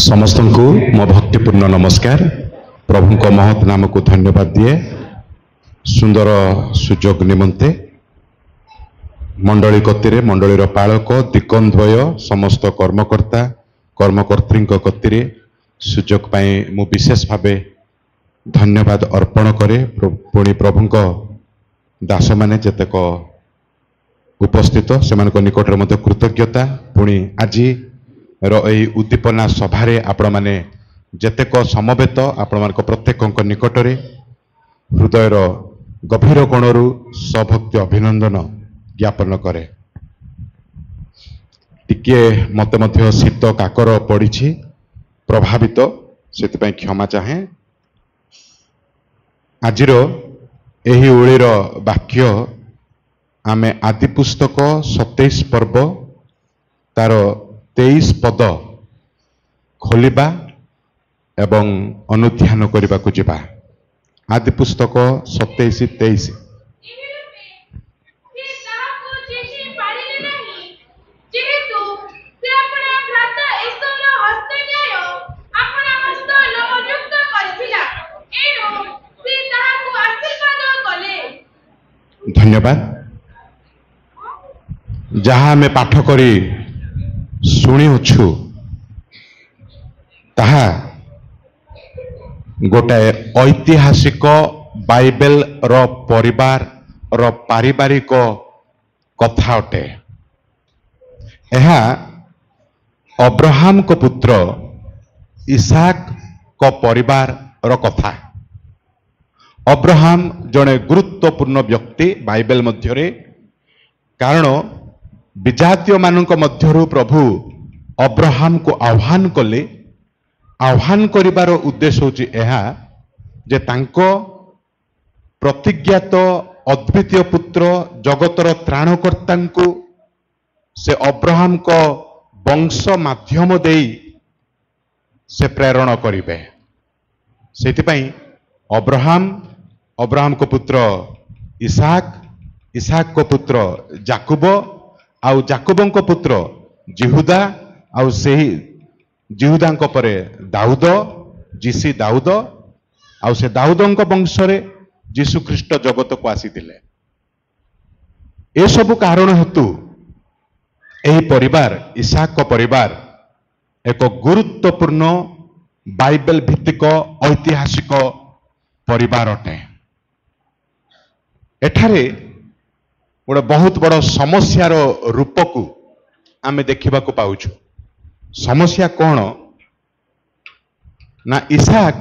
समस्त को मो भक्तिपूर्ण नमस्कार। प्रभु को महत नाम को धन्यवाद दिए सुंदर सुजोग निमंते मंडली कतिरे मंडलीर पालक दिकंद्वय समस्त कर्मकर्ता कर्मकर्त्री कतिरे सुजोग पाई मु विशेष भावे धन्यवाद अर्पण करे। पुणी प्रभु दास माने जेतेक उपस्थित से निकट में कृतज्ञता। पुणी आज रही उद्दीपना सभारे आपण माने जेतेक समवेत आपण मान प्रत्येक निकटरे हृदयर गभीर कोणरू सभक्ति अभिनंदन ज्ञापन करे। टिके मते मध्य शीत काकर पड़ी प्रभावित से क्षमा चाहे। आजिर एही ओळीर वाक्य आमे आदि पुस्तक 27 पर्व तार 23 पद खोलिबा एवं अनुध्यान करने को जिबा। आदि पुस्तक 27-23 धन्यवाद। जहाँ आमे पाठ करी शुणुछु ताहा गोटाए ऐतिहासिक बाइबल रो परिवार रो पारिवारिक कथा अटे। यह अब्राहम को पुत्र इसाक को परिवार रो कथा। अब्राहम जड़े गुरुत्वपूर्ण व्यक्ति बाइबल मध्यरे, कारण विजातीय मानक मध्यरु प्रभु अब्राहम को आह्वान कले। आह्वान करिबार उद्देश्य होची एहा जे तांको प्रतिज्ञात अद्वितीय पुत्र जगतर त्राणकर्ता को से अब्राहम को वंश माध्यम देई से प्रेरण करिवे। सेतिपई अब्राहम को पुत्र इसाक, इसाक को पुत्र जाकुब, आउ जाकुबों को पुत्र जिहुदा, आउ सेही जिहुदा परे दाऊद, जीसी दाऊद, आउ से दाऊदों वंश रे जीशु ख्रीष्ट जगत को आसीथिले। ए सब कारण हेतु एही परिवार इसाक को परिवार एक गुरुत्वपूर्ण बाइबल भित्तिक ऐतिहासिक परिवार अटे। एठारे गोटे बहुत बड़ समस्यार रूप को आमे देखा पाउछु। समस्या कौन ना इसाक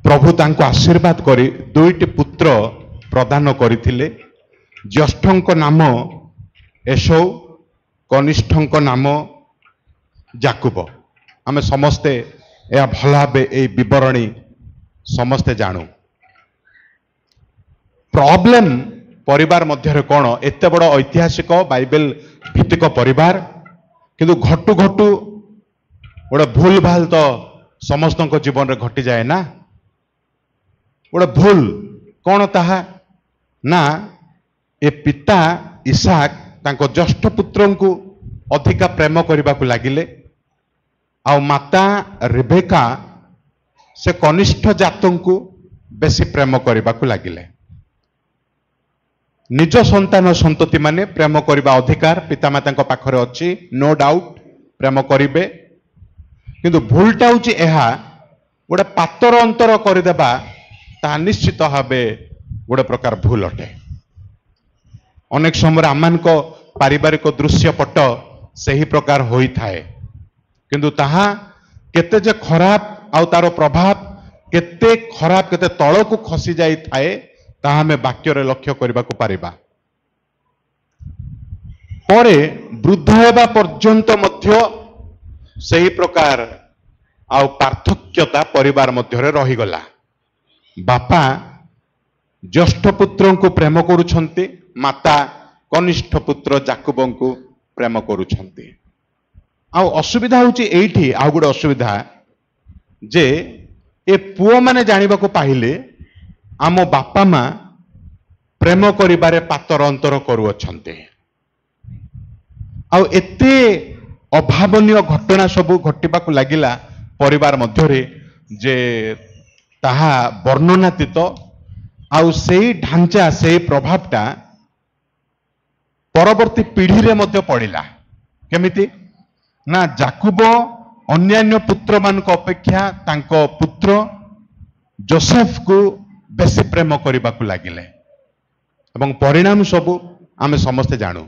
प्रभु तांको आशीर्वाद करी दुईटी पुत्र प्रदान करथिले। ज्येष्ठंक नाम एसौ, कनिष्ठंक नाम जाकुब। आमे समस्ते या भल भावे ए विवरणी समस्ते जानू। प्रॉब्लम परिवार मध्य कौन एते बड़ ऐतिहासिक बाइबल भित्तिक परिवार किंतु घटू घटू गोटे भूल भाल तो समस्त जीवन में घटी जाए ना। गोटे भूल कौन ताहा ना ए पिता इसाक तांको ज्येष्ठ पुत्र को अधिका प्रेम करने को लगिले, आ माता रिबेका से कनिष्ठ जातों को बेसी प्रेम करने को लगिले। निज संतान संतति माने प्रेम करने अधिकार पितामाता पाखरे अच्छी, नो डाउट प्रेम करिवे। किंतु भूलटा होची एहा गोटे पातर अंतर करदेबा ता निश्चित भावे गोटे प्रकार भूल अटे। अनेक समय आमान को पारिवारिक दृश्यपट सही प्रकार होई थाए, किंतु ताहा केते जे खराब आउ तार प्रभाव केते खराब केते तळ को खसी जाई थाए ताहा में वाक्य रे लक्ष्य करबा को पारिबा। परे वृद्ध हेबा पर्यंत मध्य सही प्रकार आउ पार्थक्यता परिवार मध्य रे रही गला। बापा ज्येष्ठ पुत्र को प्रेम करुछंती, माता कनिष्ठ पुत्र जाकुबों को प्रेम करुछंती। आउ असुविधा होची एठी आउ गुडे असुविधा जे ए पुओ माने जानिबा को पाहिले आम बापा माँ प्रेम करिबारे पातर अंतर करुअछंते। आउ एते अभावनीय घटना सब घटवाक लगिला परिवार मध्यरे जे ताहा वर्णनातीत आउ सेई ढांचा सेई प्रभावटा परवर्ती पीढ़ी रे मध्य पड़िला केमिति ना जाकुब अन्यान्य पुत्र मान अपेक्षा तांको पुत्र जोसेफ को बेसी प्रेम करने को लगिले एवं परिणाम सब आम समस्ते जानू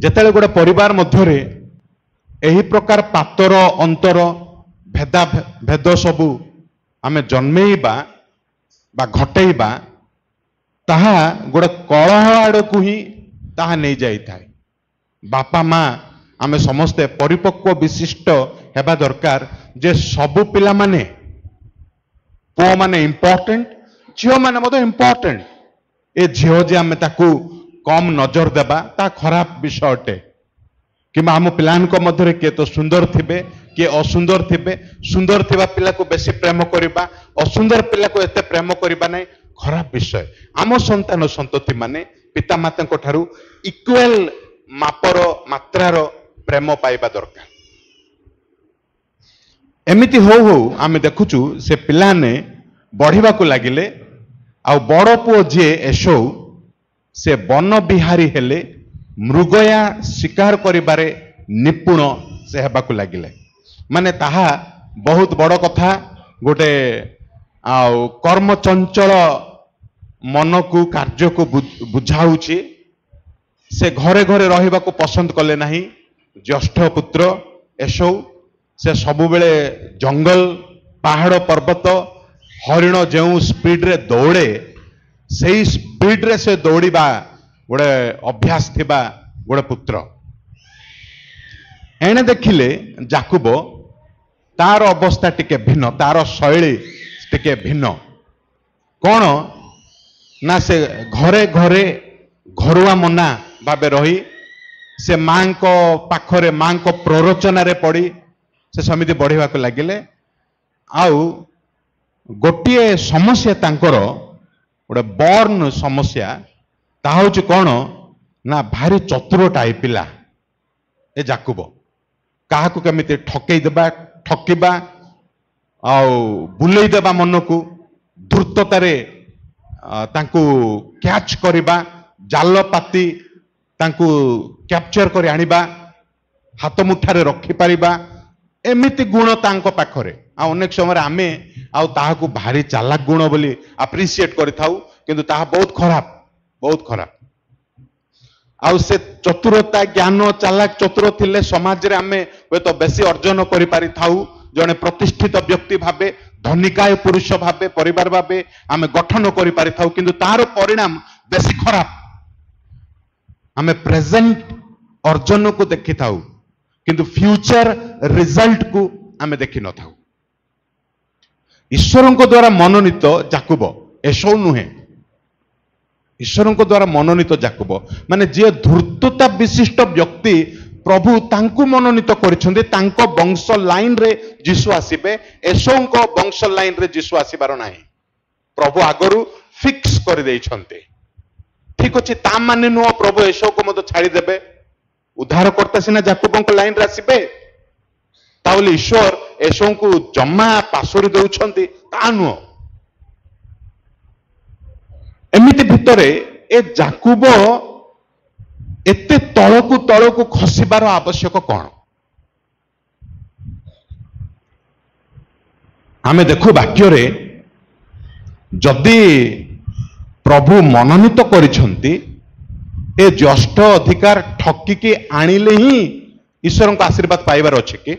जेतेले गोटे परिवार मध्यरे एही प्रकार पातर अंतर भेदा भेद सबू आम जन्मेबा बा घटेबा ताहा गोटे कलह आड़क ही ताहा नहीं जाई थाए। बापा माँ आम समस्ते परिपक्व विशिष्ट हेबा दरकार जे सबु पिला माने पुओ माने इम्पोर्टेंट झील माने मतो इम्पोर्टेंट ए झील जे आम ताकू कम नजर देबा ता खराब विषय अटे कि आम पिलांक मध्यरे किए तो सुंदर थिबे किए असुंदर थिबे सुंदर थिबा पिला को बेसी प्रेम करिबा असुंदर पिला को एते प्रेम करिबा नै खराब विषय। आम संतान संतति माने पिता माता को ठारू इक्वल मापर मात्रार प्रेम पाइबा दरकार। एमिति हो आम देखुचु से पिलाने बढ़िबा को लागिले आ बड़ पुओ जे एसो से वन बिहारी हेले मृगया शिकार करिबारे निपुण से हेबाकु लागिले माने ताहा बहुत बड़ कथा गोटे आउ कर्म चंचल मन को कार्य को बुझाउछि से घरे घरे रहिबा को पसंद कले नाही। ज्येष्ठ पुत्र एसो से सबु बेले जंगल पहाड़ पर्वत हरिण जो स्पीड रे दौड़े से स्पीड रे से दौड़िबा गोटे अभ्यास थिबा गोटे पुत्र एने देखिले जाकुब तार अवस्था टिके भिन्न तार शैली टिके भिन्न कौन ना से घरे घरे घरुआ मना भाबे रही से मां को पाखरे मां को प्ररोचना रे पड़ी से समिति बढ़िबा को लागिले आउ गोटिए समस्या तांकर गोटे बर्न समस्या ता हूँ कौन ना भारी चतुर टाइप पिला ए जाकुब क्या केमिति ठकई देबा ठकिबा आउ बुलेई देबा मन को धूर्ततारे तांकु कैच करिबा जाल पाती तांकु कैप्चर कर आनिबा हाथ मुठारे रखी पारिबा एमिति गुण तांको पाखरे आ अनेक समय आमे आउ ताहाकु भारी चालाक गुण बोली अप्रिशिएट करिथाउ किंतु ताहा बहुत खराब आउ से चतुरता ज्ञान चालाक चतुर थिले समाज रे आमे तो बेसी अर्जन करि पारि थाउ जने प्रतिष्ठित व्यक्ति भाबे धनिकाय पुरुष भाबे परिवार भाबे आमे गठन करि पारि थाउ किंतु तार परिणाम बेसी खराब आमे प्रेजेंट अर्जन को देखि थाउ किंतु फ्यूचर रिजल्ट को आमे देखि न थाउ। ईश्वर को द्वारा मनोनीत जाकुब एसो नुहे ईश्वर को द्वारा मनोनीत जाकुब माने जे धूर्तता विशिष्ट व्यक्ति प्रभु तांकु मनोनीत करिसेंते तांको वंश लाइन रे जीशु आसीबे एसो को वंश लाइन रे जीशु आसीबार नाही प्रभु आगरु फिक्स कर देइछंते ठीक अछि ता माने नो प्रभु एसो को मत छाड़ी देबे उद्धार करता सिना जाकुब को लाइन रे आसीबे ताउले ईश्वर एसो को जम्मा पासोरी देउछंती ता नो एमिति भितरे ए जाकुब एते तळकु खसिबार आवश्यक कौन आमे देखु वाक्य रे जदि प्रभु मनोनीत करिसंती ए ज्येष्ठ अधिकार ठकिकी आनिले ही ईश्वर को आशीर्वाद पाइबार अच्छे कि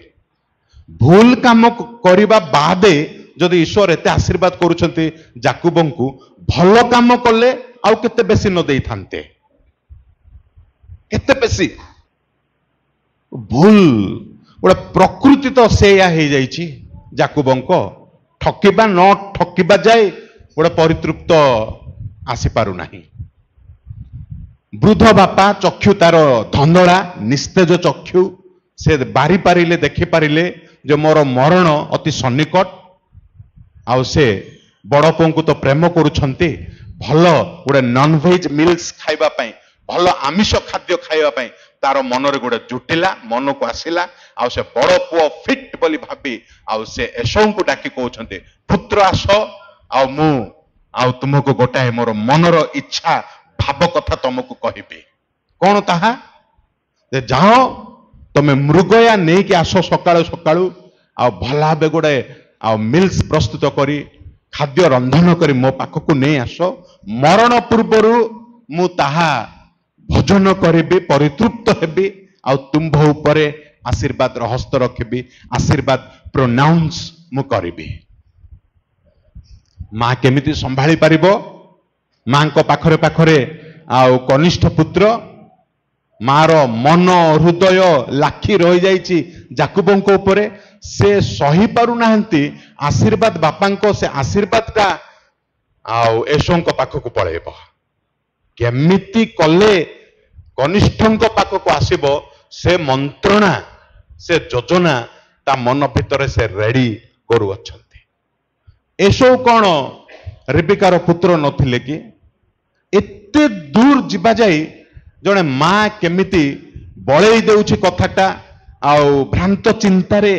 भूल काम करने बादे जदि ईश्वर एते आशीर्वाद करुछंती जाकुबं को भल काम कले आउ केते बेसी न देई थांते केते बेसी भूल गोटे प्रकृति तो सेया हो जाइछि जाकुबं को ठकिबा न ठकिबा जाए गोटे परितृप्त आसी पारु नाही। वृद्ध बापा चक्षु तार धंधड़ा निस्तेज चक्षु से बारी पारिले देखि पारिले जे मोर मरण अति सन्निकट आउ से बड़ पुओं को तो प्रेम करुछंती भल गोटे नॉन वेज मिल्स खाइबा पई भल आमिष खाद्य खाइबा पई तार मनरे गोटे जुटिला मन को आसिला आउ से बड़ पुओ फिट बोली भाबी आउ से एसौ को डाकी कहउछन्ते पुत्र आस आउ मु आउ तुमको गोटाए मोर मनर इच्छा भाव कथा तुमको कहिबे कौन ताहा जे जाओ तमे मृगया नहीं कि आस सकाळु सकाळु आ भला बे गोटे आ मिल्स प्रस्तुत करी खाद्य रंधन करी मो पाखकु नहीं आस मरण पूर्वरु मु ताहा भोजन करिबी परितृप्त हेबी आ तुम्भ उपरे आशीर्वाद हस्त रखिबी आशीर्वाद प्रोनाउंस मु करिबी माँ केमिति संभाली पारिबो माँ को पाखरे पाखरे आउ कनिष्ठ पुत्र मार मन हृदय लाखी रही जाइछि जाकुबंको उपरे से सही पारु नाहंती आशीर्वाद बापांको से आशीर्वाद का आउ एसोंको पाखकु पळेबो केमिति कले कनिष्ठंको पाखकु आसीबो से मंत्रणा से योजना ता मन भितर से रेडी करू अछंती एसो कौन रेबिकार पुत्र नथिले कि एते दूर जिबा जाई जने माँ केमिति बळेई देउछि कथाटा आउ भ्रांत चिंतारे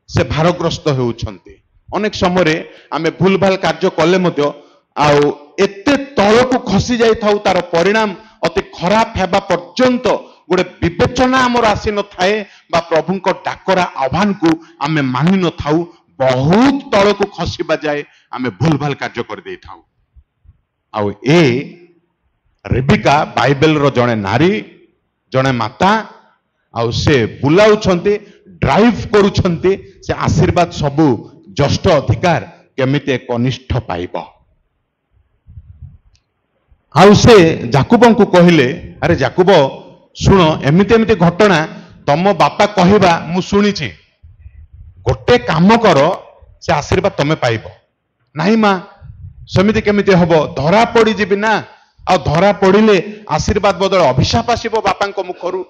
से भारग्रस्त होउछंती अनेक समय आमे भूल भाल कार्य कले मध्य आउ एते तळकु खसी जाई थाउ तार परिणाम अति खराब हेबा पर्यंत गोटे विवेचना आमर आसी न थाए बा प्रभुंको डाकरा आह्वान को आमे मानि न थाउ बहुत तळकु खसीबा जाए आमे भूल भाल कार्य कर देई थाउ आउ ए रेबिका बाइबल रो जणे नारी जणे माता आउ से बुलाउछंती ड्राइव करूछंती से आशीर्वाद सबु जस्ट अधिकार केमिते कनिष्ठ पाइबो आउ से जाकुबं को कहिले अरे जाकुब सुनो एमिते एमिते घटना तम बापा कहवा मु सुनिछि गोटे काम कर से आशीर्वाद तमे पाइबो नाही मां समिति केमिते हबो धरा पड़ी जिबि ना आ धरा पड़िले आशीर्वाद बदल अभिशाप आसीबो बापांको मुखरु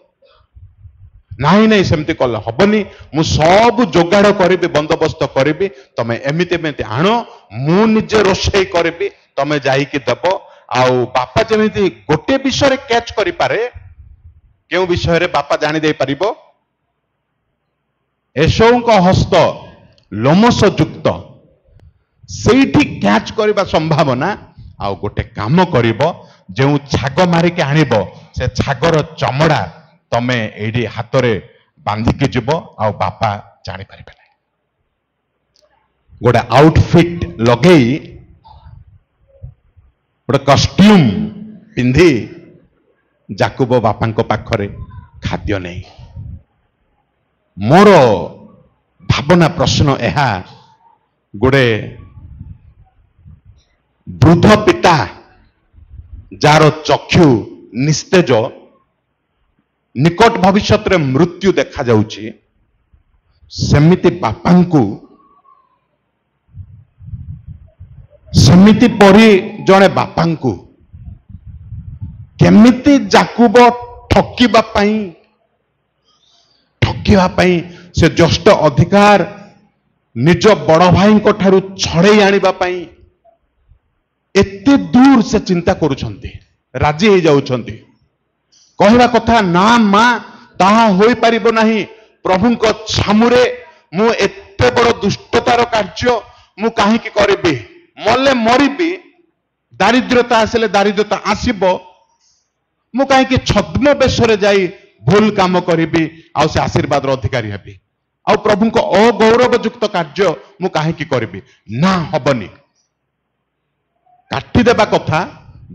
नाही नाही सेमति कल हबनी मु सब जोगाड़ करिबि बंदोबस्त करिबि तमे एमिते एमिते आनो मु निजे रोषेई करिबि तमे जाई कि देबो आउ बापा जेमिति गोटे विषय कैच करि पारे केउ विषय रे बापा जानि दे परिबो एसौंको हस्त लोमस युक्त सेठी कैच करिबा संभावना आउ गोटे काम करिबो जेउ छाग मारिके आनिबो से छागर चमड़ा तमे एडी हातरे बांधिके जिवो आउ बापा जानि परिबे नै गोटे आउटफिट लगेई गोटे कॉस्ट्यूम पिंधी जाकुब बापांको पाखरे खाद्य नहीं मोर भावना प्रश्न एहा गोटे वृद्ध पिता जार चक्षु निस्तेज निकट भविष्य रे मृत्यु देखा जाउची सेमिति बापांकु सेमिति परी जणे बापांकु केमिति जाकुब ठकिबा पाई से जस्ट अधिकार निज बड़ भाई को ठारू छड़े आनिबा पाई एते दूर से चिंता करूछंती राजी हो जाउछंती कहवा कथा ना मां ताहा होई परिबो नाही प्रभुंको सामुरे मु एते बड़ दुष्टतार कार्य मु काहे की करबी मले मरिबी दारिद्रता आसले दारिद्रता आसीबो मु काहे की छद्म बेशरे जाई भूल काम करिबी आ से आशीर्वाद अधिकारी हेबी आ प्रभुंको अगौरव युक्त कार्य मु काहे की करबी ना हबनी काटी देबा कथा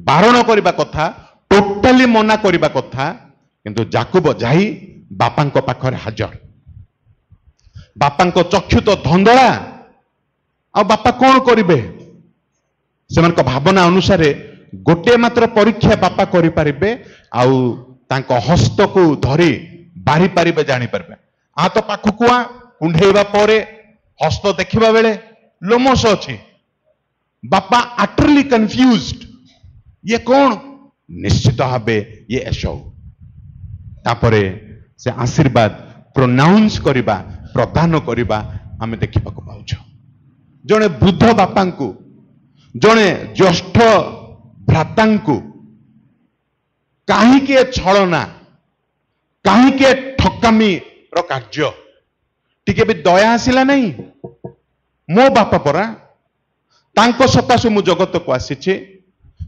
बारण करबा कथा टोटाली मना करबा कथा किंतु जाकुब जाई बापांको पाखरे हाजर बापांको चक्षु तो धंधळा आ बापा कौन करिबे सेमानक भावना अनुसार गोटे मात्र परीक्षा बापा करि परिबे आउ तांको हस्त को धरी बारी पारिबे जानि परिबे आ तो पाखकुआ कुंढेबा परे हस्त देखिबा बेले लोमस अछि बापा अटरली कंफ्यूज्ड ये कौन निश्चित भावे ये एसौ तापरे से आशीर्वाद प्रोनाउंस करिबा प्रदान करिबा आमे देखिबा को पाउछ जणे वृद्ध बापांकु जणे ज्येष्ठ भ्रातांकु काहे के छळना କାହିଁକି ଠକାମିର କାର୍ଯ୍ୟ? ଟିକେ ବି ଦୟା ଆସିଲା ନାହିଁ? ମୋ ବାପା ପରା, ତାଙ୍କ ସକାଶେ ମୁଁ ଜଗତକୁ ଆସିଛି।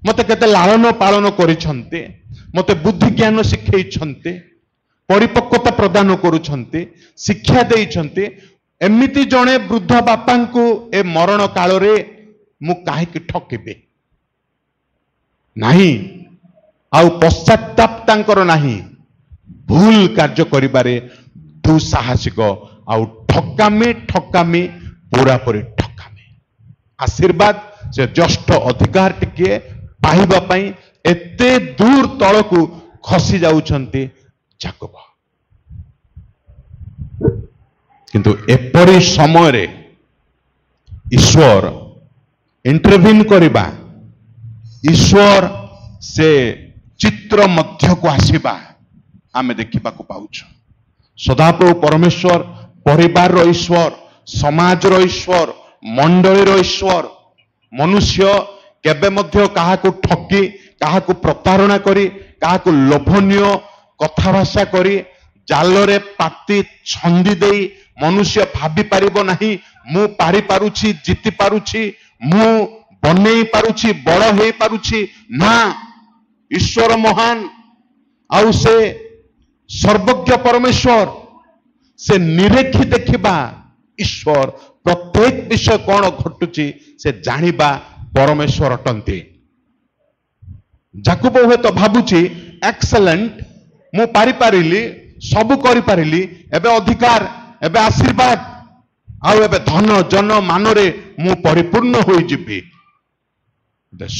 ମତେ କେତେ ଲାଳନ ପାଳନ କରିଛନ୍ତି, ମତେ ବୁଦ୍ଧି ଜ୍ଞାନ ଶିଖେଇଛନ୍ତି, ପରିପକ୍ୱତା ପ୍ରଦାନ କରୁଛନ୍ତି, ଶିକ୍ଷା ଦେଇଛନ୍ତି। ଏମିତି ଜଣେ ବୃଦ୍ଧ ବାପାଙ୍କୁ ଏ ମରଣ କାଳରେ ମୁଁ କାହିଁକି ଠକିବି? ନାହିଁ। ଆଉ ପଶ୍ଚାତାପ ତାଙ୍କର ନାହିଁ। ଭୁଲ କାର୍ଯ୍ୟ କରିବାରେ ଦୁଃସାହସିକ, ଆଉ ଠକାମି ପୁରାପୁରି ଠକାମି। ଆଶୀର୍ବାଦ, ସେ ଜ୍ୟେଷ୍ଠ ଅଧିକାର ଟିକେ ପାଇବା ପାଇଁ ଏତେ ଦୂର ତଳକୁ ଖସି ଯାଉଛନ୍ତି ଯାକୋବ। କିନ୍ତୁ ଏପରି ସମୟରେ ଈଶ୍ୱର ଇଣ୍ଟରଭିନ୍ କରିବା, ଈଶ୍ୱର ସେ ଚିତ୍ର ମଧ୍ୟକୁ ଆସିବା ଆମେ ଦେଖିବାକୁ ପାଉଛୁ। ସଦାପ୍ରଭୁ ପରମେଶ୍ୱର ପରିବାରର ଈଶ୍ୱର, ସମାଜର ଈଶ୍ୱର, ମଣ୍ଡଳୀର ଈଶ୍ୱର। ମନୁଷ୍ୟ କେବେ ମଧ୍ୟ କାହାକୁ ଠକି, କାହାକୁ ପ୍ରତାରଣା କରି, କାହାକୁ ଲୋଭନୀୟ କଥାଭାଷା କରି, ଜାଲରେ ପାତି ଛନ୍ଦି ଦେଇ ମନୁଷ୍ୟ ଭାବି ପାରିବ ନାହିଁ ମୁଁ ପାରିପାରୁଛି, ଜିତି ପାରୁଛି, ମୁଁ ବନେଇ ପାରୁଛି, ବଡ଼ ହେଇପାରୁଛି। ନା, ଈଶ୍ୱର ମହାନ, ଆଉ ସେ ସର୍ବଜ୍ଞ ପରମେଶ୍ୱର, ସେ ନିରେଖି ଦେଖିବା ଈଶ୍ୱର। ପ୍ରତ୍ୟେକ ବିଷୟ କଣ ଘଟୁଛି ସେ ଜାଣିବା ପରମେଶ୍ୱର ଅଟନ୍ତି। ଯାକୋବ ହୁଏତ ଭାବୁଛି ଏକ୍ସେଲେଣ୍ଟ, ମୁଁ ପାରିପାରିଲି, ସବୁ କରିପାରିଲି, ଏବେ ଅଧିକାର, ଏବେ ଆଶୀର୍ବାଦ, ଆଉ ଏବେ ଧନ ଜନ ମାନରେ ମୁଁ ପରିପୂର୍ଣ୍ଣ ହୋଇଯିବି।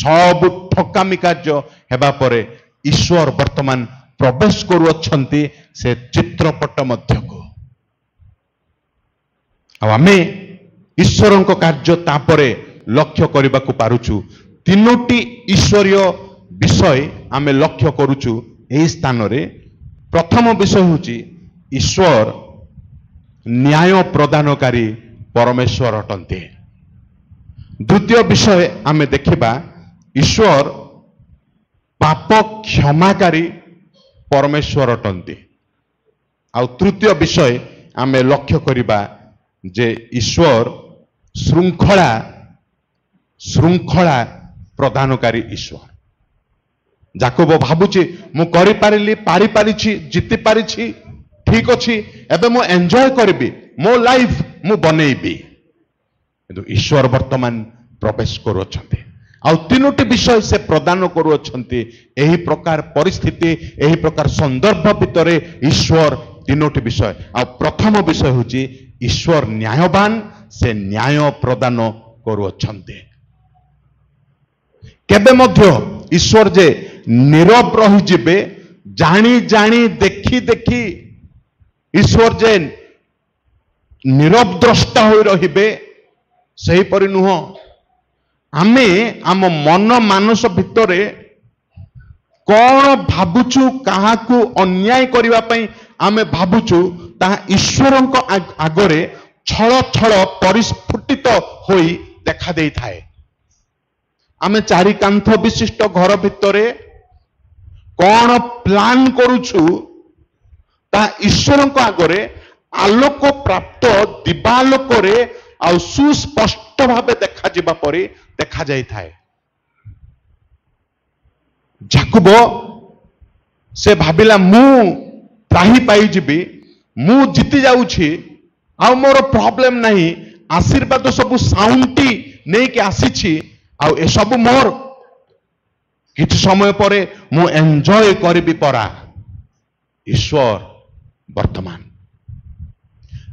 ସବୁ ଠକାମି କାର୍ଯ୍ୟ ହେବା ପରେ ଈଶ୍ୱର ବର୍ତ୍ତମାନ ପ୍ରବେଶ କରୁଅଛନ୍ତି ସେ ଚିତ୍ରପଟ ମଧ୍ୟକୁ। ଆଉ ଆମେ ଈଶ୍ୱରଙ୍କ କାର୍ଯ୍ୟ ତାପରେ ଲକ୍ଷ୍ୟ କରିବାକୁ ପାରୁଛୁ। ତିନୋଟି ଈଶ୍ୱରୀୟ ବିଷୟ ଆମେ ଲକ୍ଷ୍ୟ କରୁଛୁ ଏହି ସ୍ଥାନରେ। ପ୍ରଥମ ବିଷୟ ହେଉଛି ଈଶ୍ୱର ନ୍ୟାୟ ପ୍ରଦାନକାରୀ ପରମେଶ୍ୱର ଅଟନ୍ତି। ଦ୍ୱିତୀୟ ବିଷୟ ଆମେ ଦେଖିବା ଈଶ୍ୱର ପାପ କ୍ଷମାକାରୀ ପରମେଶ୍ୱର ଅଟନ୍ତି। ଆଉ ତୃତୀୟ ବିଷୟ ଆମେ ଲକ୍ଷ୍ୟ କରିବା ଯେ ଈଶ୍ୱର ଶୃଙ୍ଖଳା ପ୍ରଦାନକାରୀ ଈଶ୍ୱର। ଯାକୋବ ଭାବୁଛି ମୁଁ କରିପାରିଲି, ପାରିପାରିଛି, ଜିତି ପାରିଛି, ଠିକ ଅଛି, ଏବେ ମୁଁ ଏନ୍ଜୟ କରିବି, ମୋ ଲାଇଫ ମୁଁ ବନେଇବି। କିନ୍ତୁ ଈଶ୍ୱର ବର୍ତ୍ତମାନ ପ୍ରବେଶ କରୁଅଛନ୍ତି ଆଉ ତିନୋଟି ବିଷୟ ସେ ପ୍ରଦାନ କରୁଅଛନ୍ତି। ଏହି ପ୍ରକାର ପରିସ୍ଥିତି, ଏହି ପ୍ରକାର ସନ୍ଦର୍ଭ ଭିତରେ ଈଶ୍ୱର ତିନୋଟି ବିଷୟ। ଆଉ ପ୍ରଥମ ବିଷୟ ହେଉଛି ଈଶ୍ୱର ନ୍ୟାୟବାନ, ସେ ନ୍ୟାୟ ପ୍ରଦାନ କରୁଅଛନ୍ତି। କେବେ ମଧ୍ୟ ଈଶ୍ୱର ଯେ ନୀରବ ରହିଯିବେ, ଜାଣି ଜାଣି ଦେଖି ଦେଖି ଈଶ୍ୱର ଯେ ନୀରବ ଦ୍ରଷ୍ଟା ହୋଇ ରହିବେ, ସେହିପରି ନୁହଁ। ଆମେ ଆମ ମନ ମାନସ ଭିତରେ କଣ ଭାବୁଛୁ, କାହାକୁ ଅନ୍ୟାୟ କରିବା ପାଇଁ ଆମେ ଭାବୁଛୁ, ତାହା ଈଶ୍ୱରଙ୍କ ଆଗରେ ଛଳ ଛଳ ପରିସ୍ଫୁଟିତ ହୋଇ ଦେଖା ଦେଇଥାଏ। ଆମେ ଚାରି କାନ୍ଥ ବିଶିଷ୍ଟ ଘର ଭିତରେ କଣ ପ୍ଲାନ କରୁଛୁ, ତାହା ଈଶ୍ୱରଙ୍କ ଆଗରେ ଆଲୋକ ପ୍ରାପ୍ତ ଦିବାଲୋକରେ ଆଉ ସୁସ୍ପଷ୍ଟ ଭାବେ ଦେଖାଯିବା ପରି ଦେଖାଯାଇଥାଏ। ଯାକୋବ ସେ ଭାବିଲା ମୁଁ ତ୍ରାହି ପାଇଯିବି, ମୁଁ ଜିତି ଯାଉଛି, ଆଉ ମୋର ପ୍ରୋବ୍ଲେମ ନାହିଁ, ଆଶୀର୍ବାଦ ସବୁ ସାଉଣ୍ଟି ନେଇକି ଆସିଛି, ଆଉ ଏସବୁ ମୋର, କିଛି ସମୟ ପରେ ମୁଁ ଏନ୍ଜୟ କରିବି ପରା। ଈଶ୍ୱର ବର୍ତ୍ତମାନ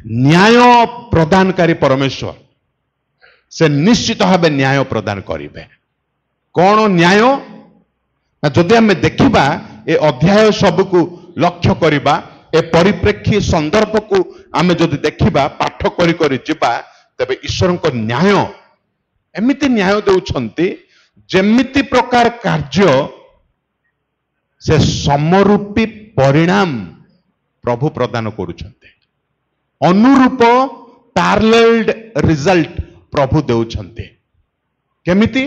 ନ୍ୟାୟ ପ୍ରଦାନକାରୀ ପରମେଶ୍ୱର, ସେ ନିଶ୍ଚିତ ଭାବେ ନ୍ୟାୟ ପ୍ରଦାନ କରିବେ। କଣ ନ୍ୟାୟ? ନା ଯଦି ଆମେ ଦେଖିବା ଏ ଅଧ୍ୟାୟ ସବୁକୁ ଲକ୍ଷ୍ୟ କରିବା, ଏ ପରିପ୍ରେକ୍ଷୀ ସନ୍ଦର୍ଭକୁ ଆମେ ଯଦି ଦେଖିବା, ପାଠ କରି କରି ଯିବା, ତେବେ ଈଶ୍ୱରଙ୍କ ନ୍ୟାୟ ଏମିତି ନ୍ୟାୟ ଦେଉଛନ୍ତି, ଯେମିତି ପ୍ରକାର କାର୍ଯ୍ୟ ସେ ସମରୂପୀ ପରିଣାମ ପ୍ରଭୁ ପ୍ରଦାନ କରୁଛନ୍ତି। ଅନୁରୂପ ପ୍ୟାରାଲେଲ୍ଡ ରିଜଲ୍ଟ ପ୍ରଭୁ ଦେଉଛନ୍ତି। କେମିତି?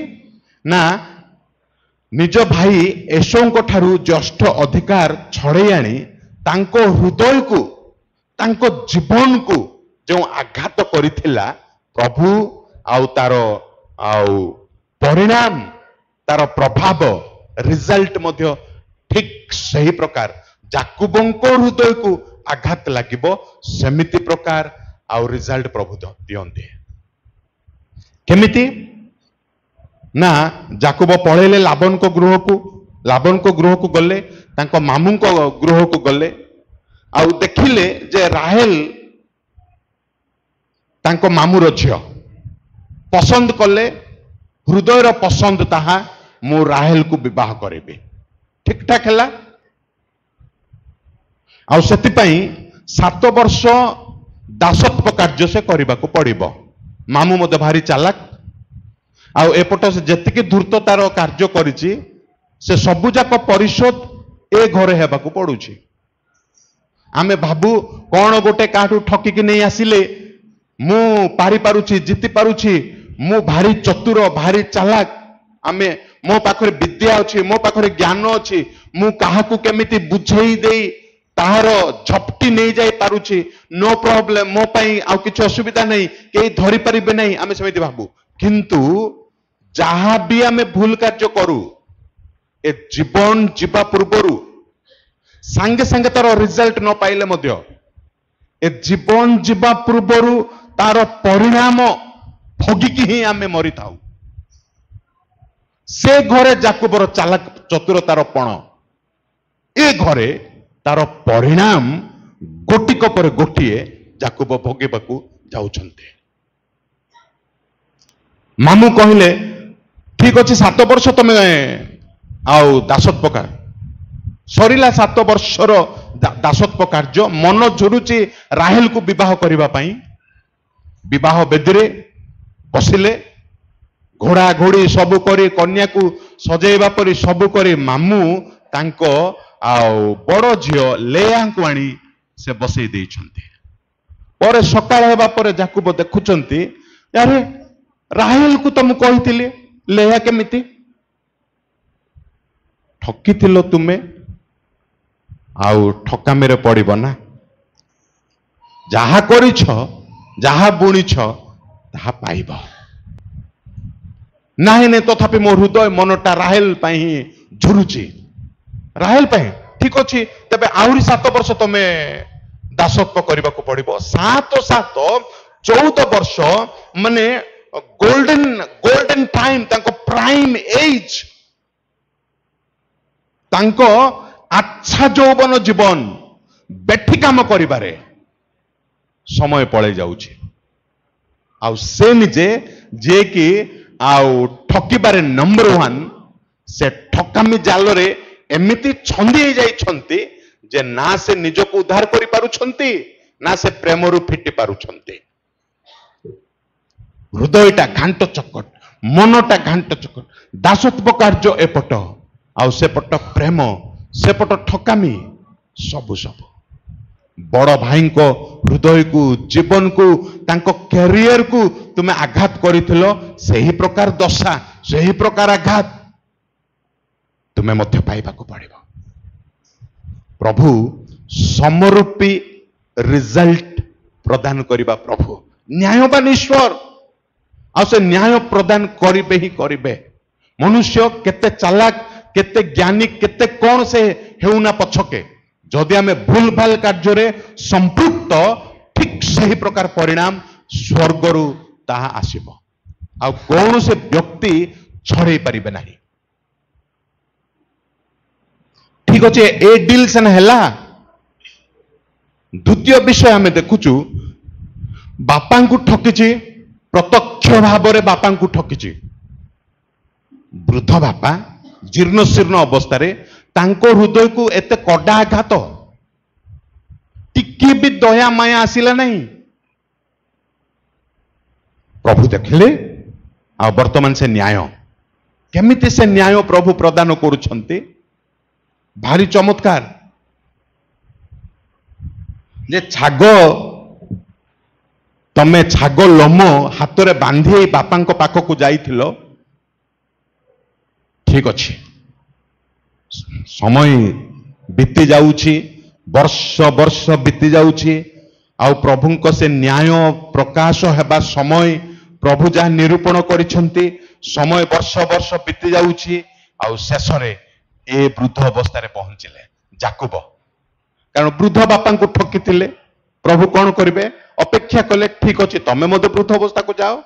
ନା ନିଜ ଭାଇ ଏଶୋଙ୍କ ଠାରୁ ଜ୍ୟେଷ୍ଠ ଅଧିକାର ଛଡେଇ ଆଣି तांको हृदय को तांको जीवन को जो आघात करिथिला प्रभु आउ तार आउ परिणाम तार प्रभाव रिजल्ट मध्य ठीक सही प्रकार जाकुबंको हृदय को आघात लागिबो सेमिति प्रकार आउ रिजल्ट प्रभु दियंते केमिति ना जाकुब पळेले लाबन को गृह को गले तांको मामू को गृह को गले आउ देखिले जे राहेल तांको मामूर झियो पसंद कले हृदयर पसंद ताहा मु राहेल को विवाह करेबे ठीक ठाक हैला आउ सेति पई 7 वर्ष दासत्व कार्य से करबा को पड़िबो मामू मते भारी चालाक आउ एपट से जेतिके धूर्ततार कार्य करिछि से सबु जाक परिशोध ए घरे हेबा को पड़ुछि आमे भाबू कोन गोटे काठू ठकिक नहीं आसिले मु पारी पारुछि जीति पारुछि मु भारी चतुर भारी चालाक आमे मो पाखरे विद्या अछि मो पाखरे ज्ञान अछि मु काहाकू केमिति बुझेई देई ताहार झपटी नहीं जाई पारुछि नो प्रॉब्लम मो पई आ किछ असुविधा नहीं केई धरि परिबे नहीं आमे समिति भाबू किंतु जहा भी आमे भूल कार्य करू ए जीवन जीवा पूर्वरु सांगे सांगे तार रिजल्ट न पाइले मध्य ए जीवन जीवा पूर्वरु तार परिणाम भोगिकी ही आमे मरी थाउ से घरे जाकुबर चालाक चतुरतार पण ए घरे तार परिणाम गोटिक पर गोटिए जाकुब भोगेबाकू जाउछन्ते मामू कहले ठीक अछि 7 वर्ष तमे आउ दासत्व कार्य सरिला 7 वर्षर दासत्व कार्य मन झुरुची राहेल को विवाह करिबा पई विवाह बेदीरे बसिले घोड़ा घोड़ी सबु करी कन्या को सजेबा परी सबु करी मामू तांको आउ बड़ झियो लेया को आनी से बसई देइछन्ते पर सकाळ हेबा पर जाकुब देखुचंती यारे राहेल को तुम कहिथिले लेया केमिति ठकिथिलो तुमे आउ ठकामेरे पड़िबो ना जहा करिछ जहा बुणिछ ताहा पाइबो नाही ने तथापि मो हृदय मनटा राहेल पई झुरुची राहेल पई ठीक अछि तबे आउरी 7 वर्ष तमे दासत्व करबा को पड़िबो 7 14 वर्ष माने गोल्डन टाइम तांको प्राइम एज तांको अच्छा यौवन जीवन बेठी काम करिबारे समय पळे जाउची आउ से निजे जे कि आउ ठकिबारे नंबर 1 से ठकामी जाल रे एमिति छंदी जाई छंती जे ना से निज को उद्धार करि पारु छंती ना से प्रेम रु फिटी पारु छंती हृदयटा घांट चकट मनटा घांट चकट दासत्व कार्य एपट आउ सेपट प्रेम सेपट ठकामी सबु सब बड़ भाई को हृदय को जीवन को तांको कैरियर को तुमे आघात करिथिलो सही प्रकार दशा सही प्रकार आघात तुमे मध्य पाइबा को पड़िबो प्रभु समरूपी रिजल्ट प्रदान करिबा प्रभु न्यायवान ईश्वर आ से न्याय प्रदान करिबे ही करिबे मनुष्य केते चालाक केते ज्ञानी केते कौन से हेउना पछके जदि आमे भूल भाल कार्य रे संपृक्त ठीक सही प्रकार परिणाम स्वर्गरु ताहा आसीबो आ कौन से व्यक्ति छड़े पारिबे नाही ठीक अछि ए डील सन हैला द्वितीय विषय आमे देखुचु बापा को ठकिछि प्रत्यक्ष भाव रे बापा को ठकिछि वृद्ध बापा जीर्ण शीर्ण अवस्था रे तांको हृदय को एते कड़ा आघात टिके भी दया माया आसिला नहीं प्रभु देखले आ वर्तमान से न्याय केमिति से न्याय प्रभु प्रदान करुछन्ते भारी चमत्कार जे छाग तमे छाग लोम हाथ रे बांधी बापा पाख को जाइथिलो ठीक अछि समय बीती जाउछि वर्ष वर्ष बीती जाउछि आउ प्रभुंक से न्याय प्रकाश हेबा समय प्रभु जहाँ निरूपण करिसंती समय वर्ष वर्ष बीती जाउछि आउ शेष रे ए वृद्ध अवस्था रे पहुंचिले जाकुब कारण वृद्ध बापा को ठकिथिले प्रभु कौन करिवे अपेक्षा कले ठीक अछि तमे मते वृद्ध अवस्था को जाओ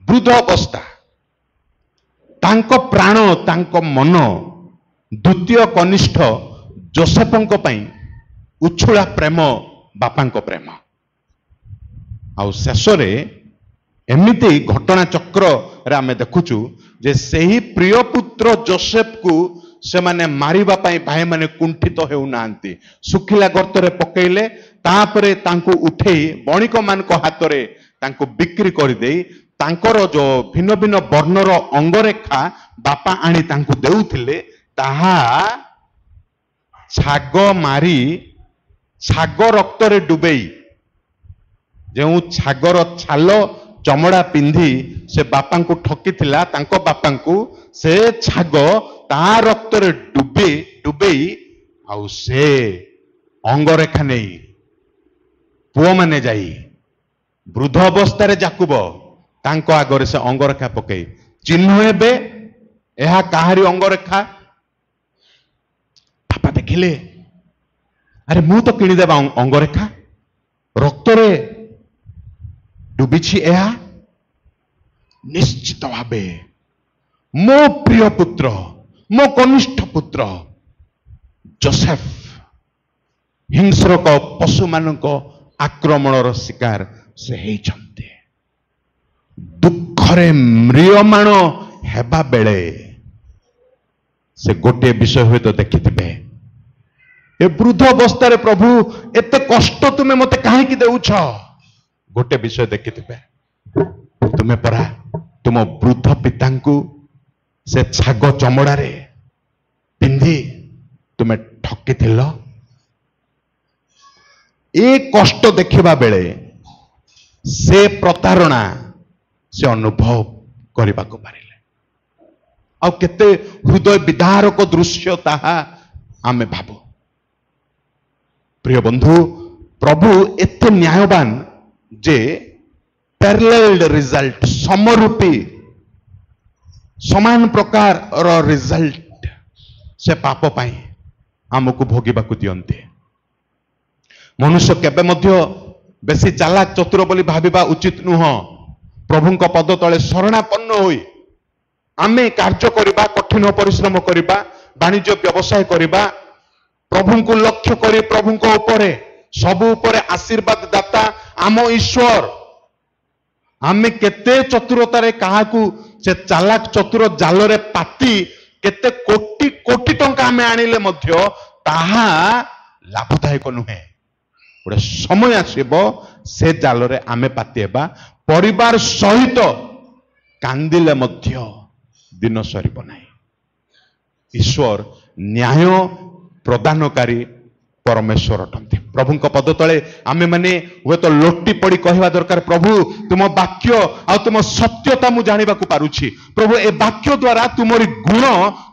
वृद्ध अवस्था तांको प्राण तांको मन द्वितीय कनिष्ठ जोसेफंको पई उछुळा प्रेम बापांको प्रेम आउ शेष रे एमिति घटना चक्र रे आमे देखुचु जे सेही प्रिय पुत्र जोसेफ को से माने मारिबा पई भाई माने कुंठित हेउ नांती सुखिला गर्त रे पकेइले तापरे तांको उठेई बणिक मानको हाथ रे तांको बिक्री कर देई तांकर जो भिन्न भिन्न वर्णर अंगरेखा बापा आनी तांको देउथिले ताहा छाग मारी छाग रक्त रे डुबेई जो छागर छाल चमड़ा पिंधि से बापा को ठकिथिला तांको बापा को से छाग ता रक्त रे डुबेई आउ से अंगरेखा नहीं पुओ माने जाई वृद्ध अवस्था रे जाकुब तांको आगरे से अंगरेखा पकई चिन्ह हेबे एहा काहारी अंगरेखा बापा देखिले अरे मु तो किणी देबा अंगरेखा रक्त रे डुबिछि एहा निश्चित भावे मो प्रिय पुत्र मो कनिष्ठ पुत्र जोसेफ हिंस्रक पशु मानक आक्रमणर शिकार से हेइछन्ते दुखरे म्रियमाण हेबा बेले से गोटे विषय हुए तो देखिथिबे ए वृद्ध अवस्था रे प्रभु एते कष्ट तुमे मते काहे कि देउछ गोटे विषय देखिथिबे तुमे परा तुम वृद्ध पितांकु से छाग चमड़ा रे पिंधि तुमे ठकिथिल ए कष्ट देखिबा बेले से प्रतारणा से अनुभव करने को पारिले आ केते हृदय विदारक दृश्य ताहा आमे भाबो प्रिय बंधु प्रभु एते न्यायवान जे पैरेलल रिजल्ट समरूपी समान प्रकार रो रिजल्ट से पाप पाई आमको भोगिबा को दियंते मनुष्य केबे मध्य बेसी चालाक चतुर बोली भाबिबा उचित नुह प्रभुंक पद तले शरणापन्न होई आमे कार्य करिबा कठिन परिश्रम करिबा वाणिज्य व्यवसाय करिबा प्रभुंक लक्ष्य करी प्रभुंक ऊपर सब ऊपर आशीर्वाद दाता आम ईश्वर आमे केते चतुरतारे काहाकू से चालाक चतुर जाल रे पाती केते कोटी कोटी टंका आमे आनिले मध्य ताहा लाभदायक नुहे गोटे समय आसीबो से जाल रे आमे पातीबा परिवार सहित कांदिले मध्य दिन सरीब नाही ईश्वर न्याय प्रदानकारी परमेश्वर अटंती प्रभुंक पद तले आमे माने हुए तो लोटी पड़ी कहवा दरकार प्रभु तुम वाक्य आ तुम सत्यता मु जानिबा को पारुछि प्रभु ए वाक्य द्वारा तुमरी गुण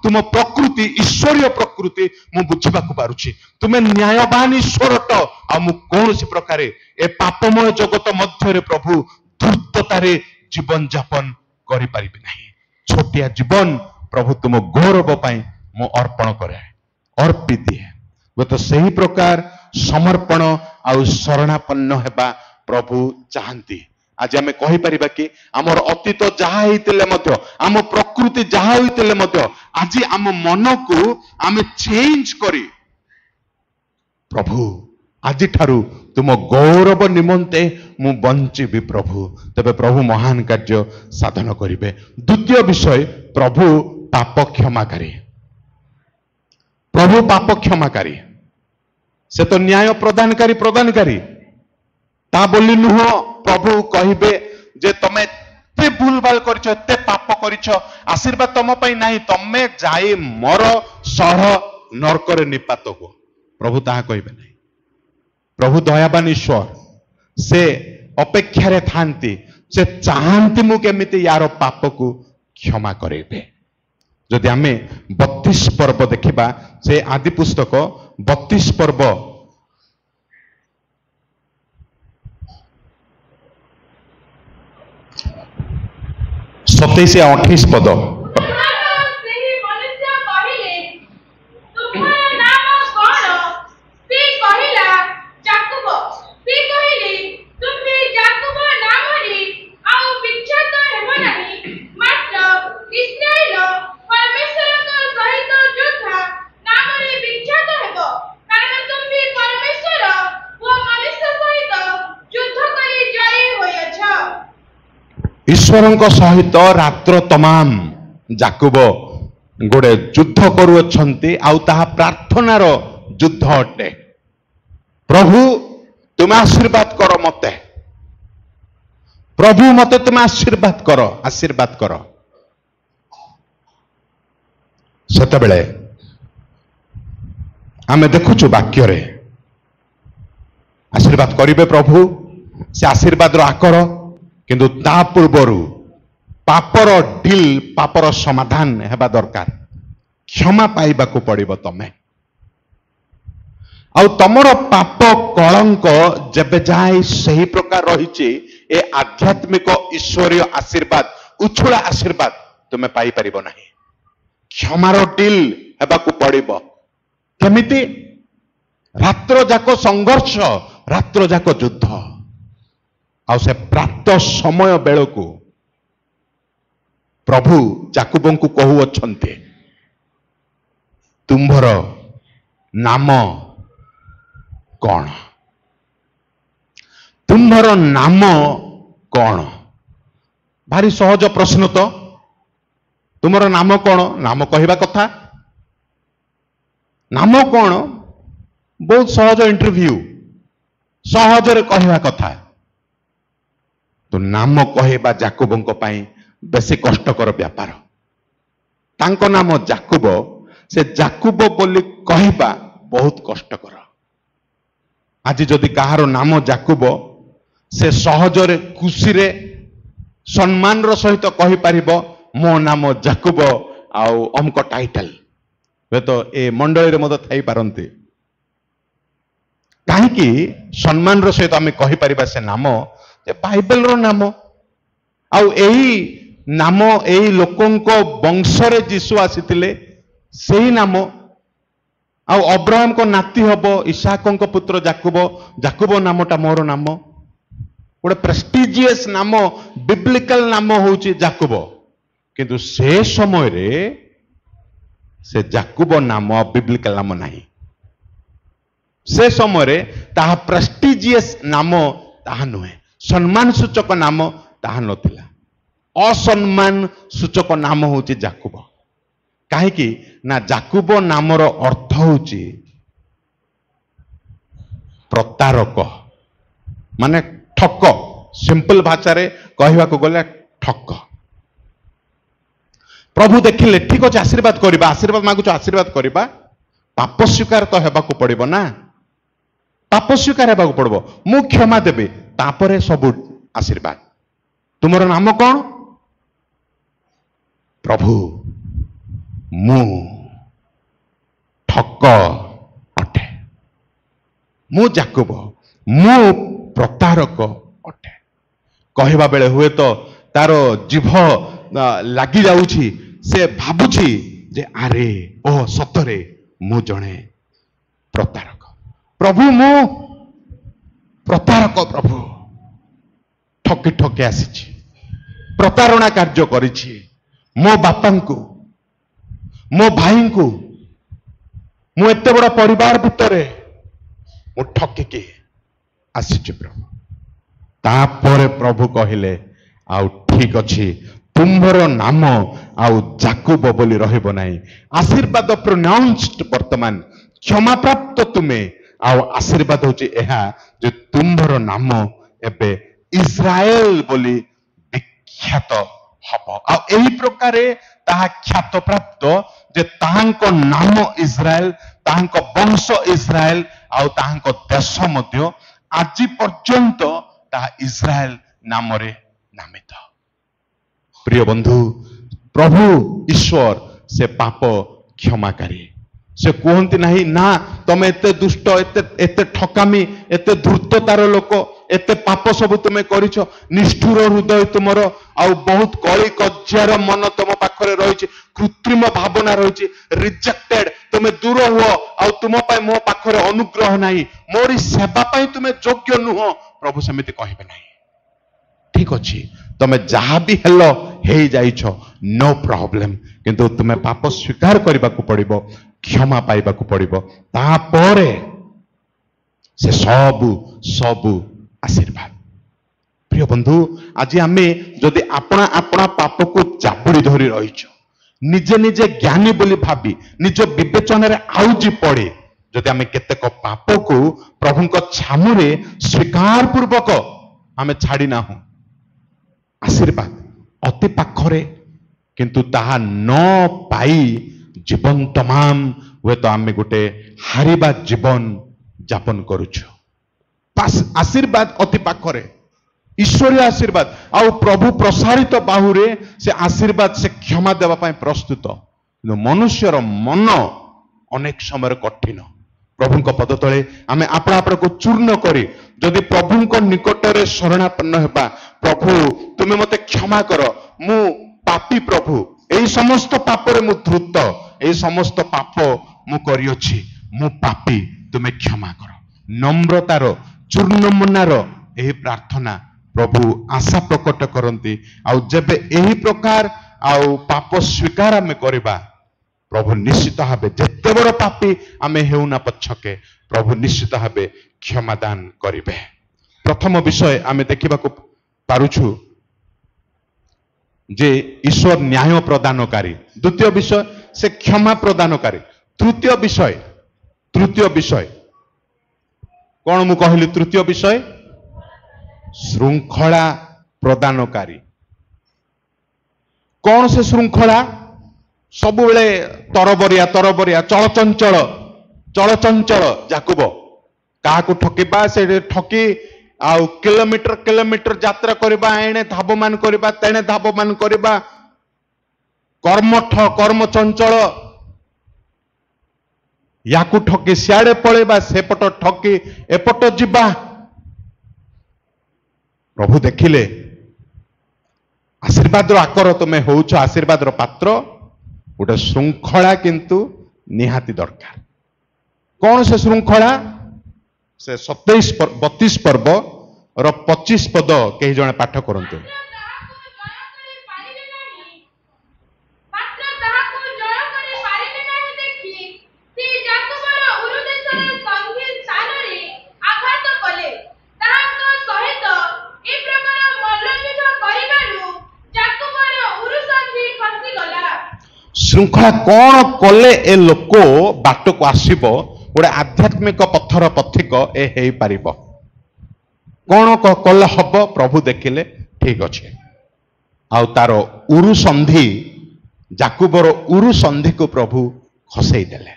तुम प्रकृति ईश्वरीय प्रकृति मु बुझिबा को पारुछि तुमे न्यायवान ईश्वरट आ मु कोनोसी प्रकारे ए पापमय जगत मध्य रे प्रभु धूर्ततारे जीवन यापन करि परिबि नाही छोटिया जीवन प्रभु तुम गौरव पाई मु अर्पण करे अर्पि दिए तो सही प्रकार समर्पण आउ शरणापन्न हेबा प्रभु चाहती आज आमे कहि परिबा कि हमर अतीत जहा हेतिले मध्य आम प्रकृति जहा होइतिले मध्य आज आम मन को आमे चेंज करी प्रभु आज ठारू तुम गौरव निमंते मु बंचिबी प्रभु तबे प्रभु महान कार्य साधन करिवे द्वितीय विषय प्रभु पाप क्षमाकारी प्रभु पाप क्षमाकारी से तो न्याय प्रदानकारी ता बोली नुह प्रभु कहिबे जे तमे एते भूलभाल करिछ एते पाप करिछ आशीर्वाद तम पई नाही तमे जाई मर सह नरक रे निपात को प्रभु ताहा कहिबे नाही प्रभु दयावान ईश्वर से अपेक्षा रे थांती से चाहती मु केमिति यार पाप को क्षमा करेबे जदि आमे 32 पर्व देखिबा से आदि पुस्तक 32 पर्व 27 या 28 पद। ईश्वर सहित रात्र तमाम जाकुब गोटे युद्ध करुछंती आउ ताहा प्रार्थनार युद्ध अटे। प्रभु तुम आशीर्वाद कर मते, प्रभु मते तुम आशीर्वाद कर। सेतबेले आमे देखुछु वाक्य रे आशीर्वाद करिवे प्रभु, से आशीर्वाद रो आकर, किंतु ता पूर्वरु पापर डील पापर समाधान हेबा दरकार। क्षमा पाइबा को पड़िबो तमे, आउ तमर पाप कलंक जेबे जाए सही प्रकार रहिछि ए आध्यात्मिक ईश्वरीय आशीर्वाद उछुळा आशीर्वाद तुमे पाई परिबो नाही। क्षमार डील हेबा को पड़िबो। केमिति? रात्र जाको संघर्ष, रात्र जाको युद्ध, आउ से प्राप्त समय बेलू प्रभु जाकुबं को कहू अच्छे तुम्भर नाम कौन? तुम्भर नाम कौन? भारी सहज प्रश्न तो। तुमर नाम कौन? नाम कहवा कथा। नाम कौन? बहुत सहज इंटरव्यू, सहजरे कहवा कथा। तो नाम कहवा जाकुबं पाई बेसी कष्टकर व्यापार। तांको नाम जाकुब, से जाकुब बोली कहवा बहुत कष्टकर। आज जदि कहार नाम जाकुब, से सहजरे खुशी रे सम्मान रो सहित कहि परिबो मो नाम जाकुब आउ अमको टाइटल वे तो ए मंडली रे मद थाई पारंती। काहे कि सम्मान रो सहित आमे कहि परिबा से नाम जे बाइबल रो नाम, आउ एही नाम एही लोकंको वंशरे जीसु आसीतिले सेही नाम। आउ अब्राहम को नाती हबो इसाकं को पुत्र जाकुब, जाकुब नामटा मोर नाम। गोटे प्रेस्टिजियस नाम, बिब्लिकल नाम होउची जाकुब, किंतु से समय रे से जाकुब नाम बिब्लिकल नाम नहीं। से समय रे ताहा प्रेस्टिजियस नाम ताहा नुहे, सम्मान सूचक नाम ताहा नथिला। असम्मान सूचक नाम होउची जाकुब। काहे कि ना जाकुब नामर अर्थ होउची प्रतारक, माने ठक। सिंपल भाषा रे कहवा को गले ठक। प्रभु देखिले ठीक अच्छे आशीर्वाद करबा, आशीर्वाद मागुछ आशीर्वाद करबा, पाप स्वीकार तो हेबा को पड़िबो ना। पाप स्वीकार हेबा को पड़िबो, मु क्षमा देबे, तापरे सब आशीर्वाद। तुमर नाम कौन? प्रभु मु ठक अटे, मु जाकुब, मु प्रतारक अटे। कहवा बेले हुए तो तार जीभ लगी जाउछि, से भाबुछि जे अरे ओ सतरे मु जणे प्रतारक। प्रभु मु प्रतारक, प्रभु ठके ठके आसीछि, प्रतारणा कार्य करिछि, मो बापांकु मो भाईंकु, मु एते बड़ा परिवार भितरे मु ठकिके आसीछि प्रभु। तापर प्रभु कहिले आउ ठीक अछि, तुम्भर नाम आउ जाकुब बोली रहिबो नाही। आशीर्वाद प्रोनाउंस्ड वर्तमान क्षमा प्राप्त तुमे, आउ आशीर्वाद होछि एहा जे तुम्भर नाम एबे इस्राएल बोली विख्यात हबो। आ एही प्रकारे ताहा ख्यात प्राप्त जे ताहांको नाम इस्राएल, ताहांको वंश इस्राएल, आउ ताहांको देश मध्य आज पर्यंत ताहा इस्राएल नाम रे नामित। प्रिय बंधु, प्रभु ईश्वर से पाप क्षमाकारी, से कहती नहीं ना तुम एते दुष्ट एते ठकामी एते धूर्ततार लोक एते पाप सब तुम कर निष्ठुर हृदय तुमर आउ बहुत कली कज्जार मन तुम पाखरे रही कृत्रिम भावना रही रिजेक्टेड तुम दूर हुआ आउ तुम मो पाखरे अनुग्रह नहीं मोरी सेवा पाई तुम योग्य नुह प्रभु सेमती कहबे नहीं ठीक अच्छी तुम जहाँ भी हेलो हे जाइछ नो प्रॉब्लम किंतु तुम्हें पाप स्वीकार करने को पड़िबो क्षमा पाइबा को पड़िबो तापरे से सबु सबु आशीर्वाद प्रिय बंधु आज आमे जदि अपना अपना पाप को चापुड़ी धरी रही निजे निजे ज्ञानी बोली भावी निज विवेचन रे आउजी पड़े जदि आमे केतेक पाप को प्रभु छामुरे स्वीकार पूर्वक आमे छाड़ी ना हूं आशीर्वाद अति पाखरे किंतु ताहा न पाई जीवन तमाम हुए तो आमे गोटे हारिबा जीवन जापन करुछु आशीर्वाद अति पाखरे ईश्वरीय आशीर्वाद आउ प्रभु प्रसारित बाहुरे से आशीर्वाद से क्षमा देवा पाए प्रस्तुत मनुष्यर मन अनेक समय कठिन प्रभु पद तले आमे अपना आप को चूर्ण करी जदि प्रभु निकट में शरणापन्न हेबा प्रभु तुम्हें मते क्षमा कर मु पापी प्रभु यही समस्त पाप रे मु धृत यही समस्त पाप मु करियोछि मु पापी तुम्हें क्षमा कर नम्रतार चूर्णमुनार यही प्रार्थना प्रभु आशा प्रकट करती आउ जेबे यही प्रकार आउ पाप स्वीकार आमे करिबा प्रभु निश्चित भावे जेते बड़ पापी आमे हेउना पछके प्रभु निश्चित भावे क्षमादान करिबे प्रथम विषय आमे देखिबा को पारुछु जे ईश्वर न्याय प्रदानकारी द्वितीय विषय से क्षमा प्रदानकारी तृतीय विषय कौन मु कहली तृतीय विषय श्रृंखला प्रदानकारी कौन से श्रृंखला सब बेले तरबरिया चलचंचल जाकुब क्या ठकिबा से ठकी आउ किलोमीटर यात्रा करबा एणे धावमान करबा तेणे धावमान करबा कर्म चंचल याकू ठकी सियाड़े पळेबा सेपट ठकी एपट जिबा प्रभु देखिले आशीर्वाद आकर तुम्हें होउछ आशीर्वाद पात्र गोटे श्रृंखला किंतु निहाती दरकार कौन से श्रृंखला से 32 पर्व र 25 पद कई जने पाठ करंतु श्रृंखला कौन कले ए लोक बाट को आसब गोटे आध्यात्मिक पथर पथिक ए हो पार कौन कले हम प्रभु देखिले ठीक अच्छे आउ तार उरु संधि जाकुबर उरु संधि को प्रभु खसई देले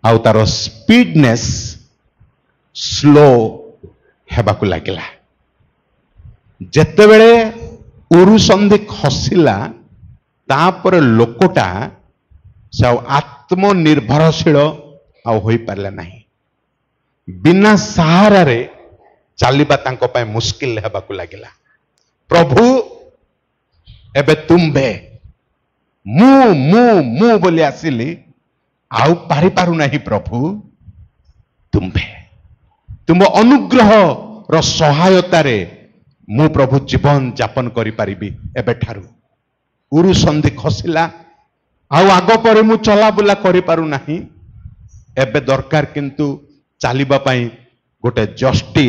आउ तार स्पीडनेस स्लो हेबाकु लागिला जेतेबेले उरु संधि खसिला तापर लोकटा से आत्मनिर्भरशील होई पारला नहीं बिना सहारा रे चलिबा तांको पाए मुश्किल हेबाकु लागिला प्रभु एबे तुम्बे मु बोली आसिली आउ पारि पारु नहीं प्रभु तुम्बे तुम अनुग्रह रो सहायता रे मु प्रभु जीवन जापन करि पारिबी एबे ठारू उरु संधि खसिला आउ आग पर मु चला बुला करि पारु नाही एबे दरकार किंतु चालिबा पाई गोटे जस्टी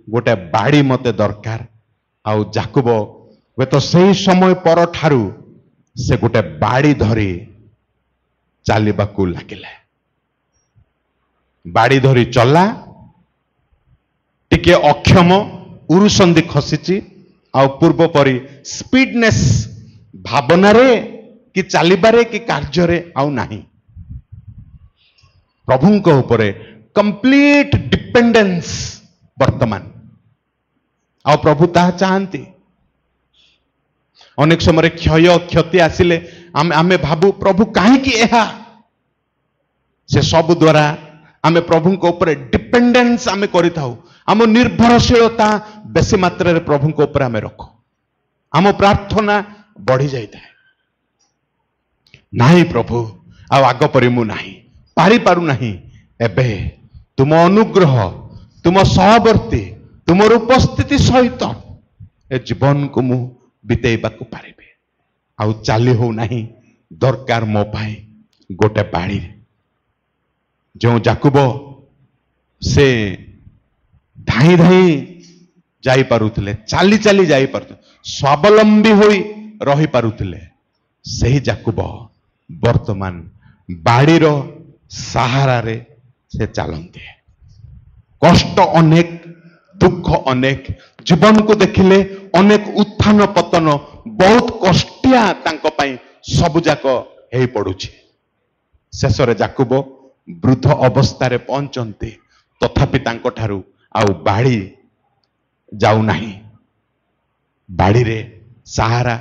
गोटे बाड़ी मते दरकार आउ जाकुब वे तो सही समय पर ठारू से गोटे बाड़ी धरी चालिबाकू लागिले बाड़ी धरी चला टिके अक्षम उरु संधि खसिची आउ पूर्व परी स्पीडनेस भावना रे कि चलिबारे कि कार्य रे आउ नाही प्रभुंको ऊपर कंप्लीट डिपेंडेंस वर्तमान आ प्रभु ताहा चाहती अनेक समय क्षय क्षति आसिले आमे भाबु प्रभु काहे कि एहा से सब द्वारा आम प्रभु ऊपर डिपेंडेंस आम करिथाउ आम निर्भरशीलता बेसी मात्रा रे प्रभु ऊपर आम रखु आम प्रार्थना बढ़ी जाए नहीं प्रभु आग परी मु नहीं पारि पारु नहीं एबे तुम अनुग्रह तुम सहवर्ती तुम उपस्थिति सहित ए जीवन को मु बितेबा को पारिबे आउ चाली हो नहीं दरकार मो भाई गोटे बाड़ी जो जाकुब से धाई धाई जाई पारुथिले चाली चाली जाई पारु स्वावलंबी होई रही पारुथिले सही जाकुब वर्तमान बाड़ीर सहारा रे से चलते कष्ट अनेक दुख अनेक जीवन को देखिले अनेक उत्थान पतन बहुत कष्टिया तांको पाई सब जाक हे पड़ुछि शेष रे जाकुब वृद्ध अवस्था रे पहुंचते तथापि तांको ठारू आउ बाड़ी जाऊ नहीं बाड़ी रे सहारा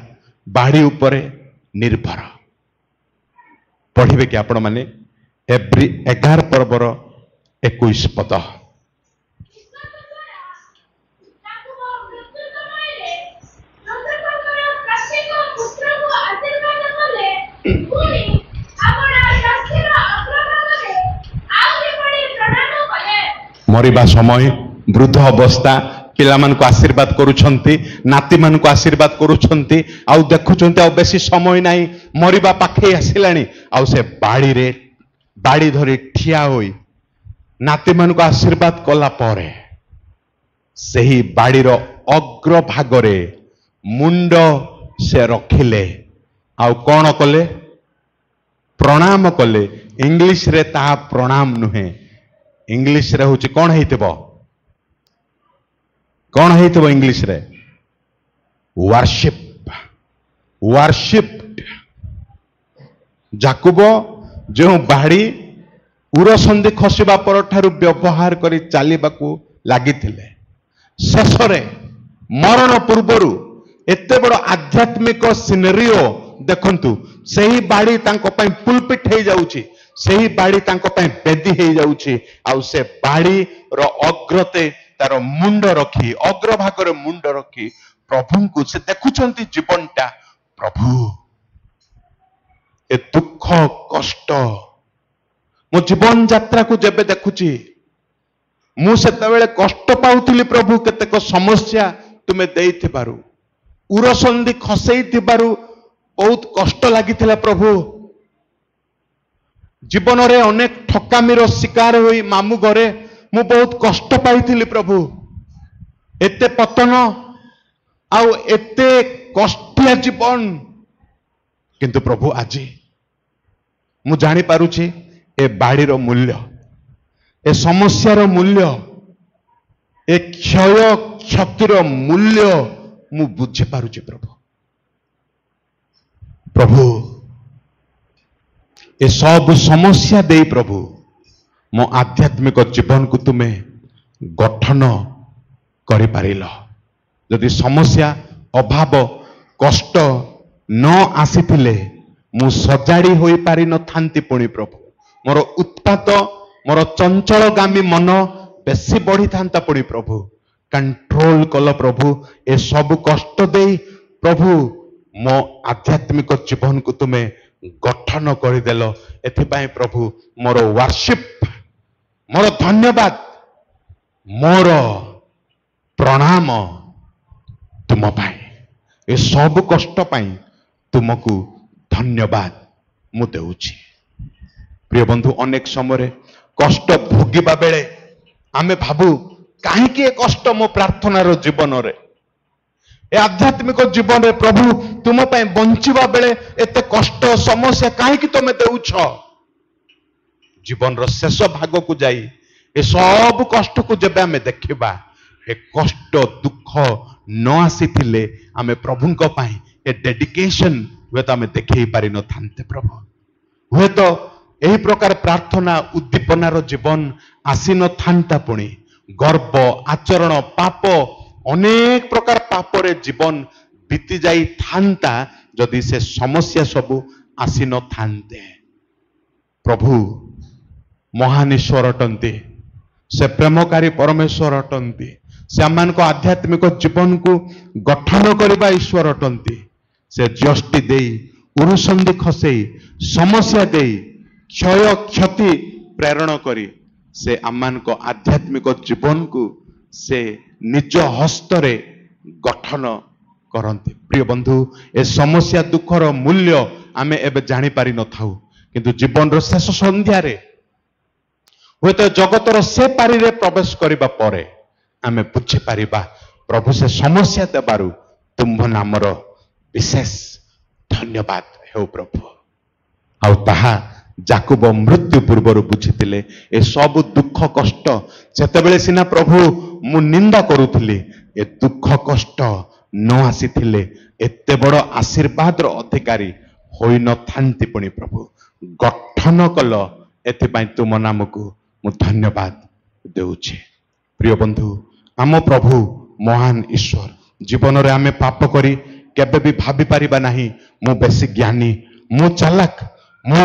बाड़ी उपरे निर्भर पढ़िबे कि आपण माने एवरी 11 पर्वर 21 पद मरिबा समय वृद्ध अवस्था पिला मान को आशीर्वाद करुछंती नाती मान को आशीर्वाद करुछंती आउ देखुछंती आउ बेसी समय नाही मरिबा पाखे आसिलानी आउ से बाड़ी रे बाड़ी धरी ठिया होई नाती मान को आशीर्वाद कला परे सही बाड़ीर अग्र भागरे मुंड से रखिले आउ कौन कले प्रणाम कले इंग्लिश रे ता प्रणाम नुहे इंग्लिश रे होची कौन हेइतबो इंग्लिश रे वर्शिप वर्शिप्ड जाकुब जो बाड़ी उरसंधि खसिबा पर ठारू व्यवहार करी चालिबाकू लागिथिले शेषरे मरण पूर्वरु एते बड़ आध्यात्मिक सिनेरियो देखंतु सही बाड़ी तांको पई पुलपिट हे जाउची सही बाड़ी तांको पई बेदी हे जाउची आउ से बाड़ी रो अग्रते तार मुंड रखी अग्रभाग रे मुंड रखी प्रभु को से देखुचंती जीवनटा प्रभु ए दुख कष्ट मो जीवन यात्रा को जेबे देखुची मु सेतेबेले कष्ट पाउथिली प्रभु केतेक समस्या तुमे देइथिबारु उरसंधि खसेइथिबारु बहुत कष्ट लागिथिला प्रभु जीवन रे अनेक ठकामीर शिकार होई मामू घरे मु बहुत कष्ट पाइथिली प्रभु एते पतन आउ एते कष्टिया जीवन किंतु प्रभु आजी मु जानी पारुछि ए बाड़ीर मूल्य ए समस्यार मूल्य ए क्षय क्षतिर मूल्य मु बुझी पारुछि प्रभु प्रभु ए सब समस्या दे प्रभु मो आध्यात्मिक जीवन को तुम्हें गठन करि पारिल यदि समस्या अभाव कष्ट न आसीथिले मु सजाड़ी होई पारि न थांती पुणी प्रभु मोर उत्पात मोर चंचलगामी मन बेसी बढ़ी थांता पुणी प्रभु कंट्रोल कल प्रभु ए सब कष्ट दे प्रभु मो आध्यात्मिक जीवन को तुम्हें गठन करदेल एथिपाई प्रभु मोर वर्शिप मोर धन्यवाद मोर प्रणाम तुम पाई ए सब कष्ट पाई तुमको धन्यवाद मु देउछि प्रिय बंधु अनेक समय कष्ट भोगिबा बेले आमे भाबु काहे कि ए कष्ट मो प्रार्थनार जीवन रे ए आध्यात्मिक जीवन रे प्रभु तुम पाई बंचिबा बेले एते कष्ट समस्या काहे कि तुमे देउछ जीवन रो शेष भाग को जाई ए सब कष्ट को जेबे आमे देखिबा ए कष्ट दुख न आसीथिले आमे प्रभुଙ୍କ पाई ए डेडिकेशन हुए तो आमे देखै पारि न थांते प्रभु हुए तो एही प्रकार प्रार्थना उद्दीपनार जीवन आसी न थांता पुणी गर्व आचरण पाप अनेक प्रकार पापरे जीवन बीती जाई थांता जदि से समस्या सब आसी न थांते प्रभु महान ईश्वर अटंती से प्रेमकारी परमेश्वर अटंती से आम को आध्यात्मिक जीवन को गठन करने ईश्वर अटंती से जष्टि दे उरुसंधि खसई समस्या दे क्षय क्षति प्रेरण करी से आम को आध्यात्मिक जीवन को से निज हस्तरे गठन करते। प्रिय बंधु ए समस्या दुखर मूल्य आमे एबे जानी पारि न थाउ किंतु जीवन रो शेष संध्या रे हुए तो जगतर से पारि रे प्रवेश करिबा परे आमे बुझी पारिबा प्रभु से समस्या देबारु तुम्भ नामर विशेष धन्यवाद हे प्रभु। आउ ताहा जाकुब मृत्यु पूर्वर बुझीतिले ए सब दुख कष्ट जेतेबेले सिना प्रभु मु निंदा करूथिली ए दुख कष्ट न आसीथिले एते बड़ आशीर्वाद रो अधिकारी होई न थांती पुणी प्रभु गठन कल एथिपाई तुम नामको मु धन्यवाद देउछे। प्रिय बंधु आम प्रभु महान ईश्वर जीवन रे आमे पाप करी केबे भी भाबी पारिबा नाही मु बेसी ज्ञानी मु चालाक मु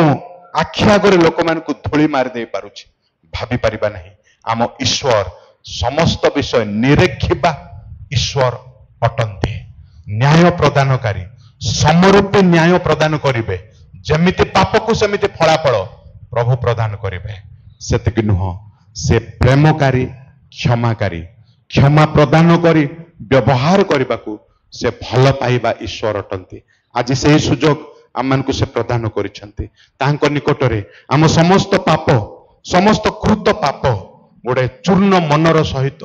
आखि आगरे लोक मान को धूली मार दे पारुछि भाबी पारिबा नाही। आम ईश्वर समस्त विषय निरेखिबा ईश्वर अटंती न्याय प्रदानकारी समरूपे न्याय प्रदान करिवे जेमिति पाप को सेमिति फलाफल प्रभु प्रदान करिवे सेतिक नुह से प्रेमकारी क्षमाकारी क्षमा प्रदान करी व्यवहार करबाकू से भल पाइबा ईश्वर अटंती। आज से सुजोग आम को से प्रदान करिसेंती तांको निकटरे आम समस्त पाप समस्त कृत पाप गोटे चूर्ण मनर सहित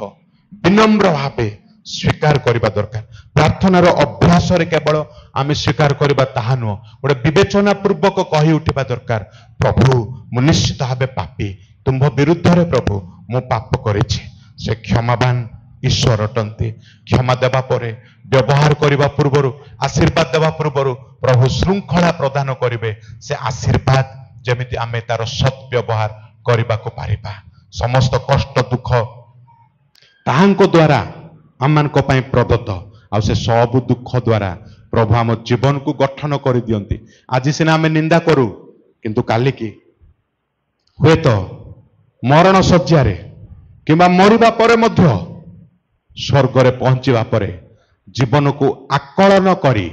विनम्र भावे स्वीकार करबा दरकार। प्रार्थनार अभ्यास रे केवल आमे स्वीकार करबा ताहा नुह गोटे विवेचना पूर्वक कहि उठिबा दरकार प्रभु मु निश्चित भावे पापी तुम्भ विरुद्ध रे प्रभु मु पाप करिछि से क्षमावान ईश्वर अटंती। क्षमा देवा परे व्यवहार करबा पूर्वरु आशीर्वाद देवा पूर्वरु प्रभु श्रृंखला प्रदान करिवे से आशीर्वाद जेमिति आमे तार सत् व्यवहार करबा को पारिबा समस्त कष्ट दुख ताहांको द्वारा आम प्रदत्त आ से सब दुख द्वारा प्रभु आम जीवन को गठन कर दियंती। आज सिना आम निंदा करू किंतु काली की हुए तो मरण शଯ୍ୟାରେ किंबा मरिबा परे मध्य स्वर्ग रे पहुंचीबा परे जीवन को आकलन करी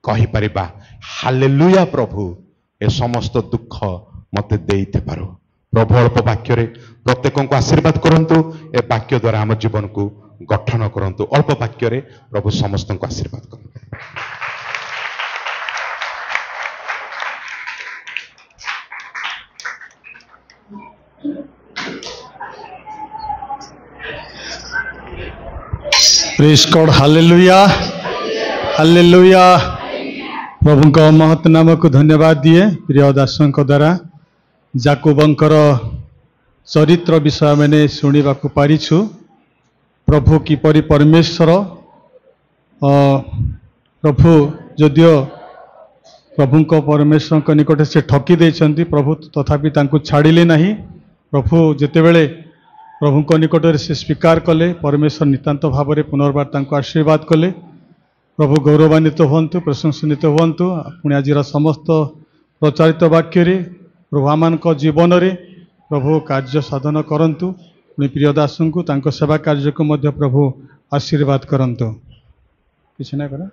कहि परिबा हालेलुया प्रभु ए समस्त दुख मते देइते पारो। प्रभु अल्प वाक्य रे प्रत्येक को आशीर्वाद करंतु ए वाक्य द्वारा हम जीवन को गठन करंतु अल्प वाक्य रे प्रभु समस्त को आशीर्वाद करंतु। Praise God hallelujah hallelujah. प्रभु को महत नाम को धन्यवाद दिए प्रिय दासों द्वारा जाकुबंकर चरित्र विषय मैंने शुणा पारिछु प्रभु किपरि परमेश्वर प्रभु जदियो प्रभु को परमेश्वर को निकट से ठकी देछंती प्रभु तथापि तांको छाड़िले नहीं। प्रभु जेतेबेले प्रभु को निकट से स्वीकार कले परमेश्वर नितांत भाव में पुनर्बार तांको आशीर्वाद कले। प्रभु गौरवान्वित हुंतु प्रशंसित हुंतु पुणी आज समस्त प्रचारित वाक्य प्रभु आम जीवन रे प्रभु कार्य साधन करंतु पुणी प्रिय दास को सेवा कार्य को मध्य प्रभु आशीर्वाद करंतु। किछ ना करा।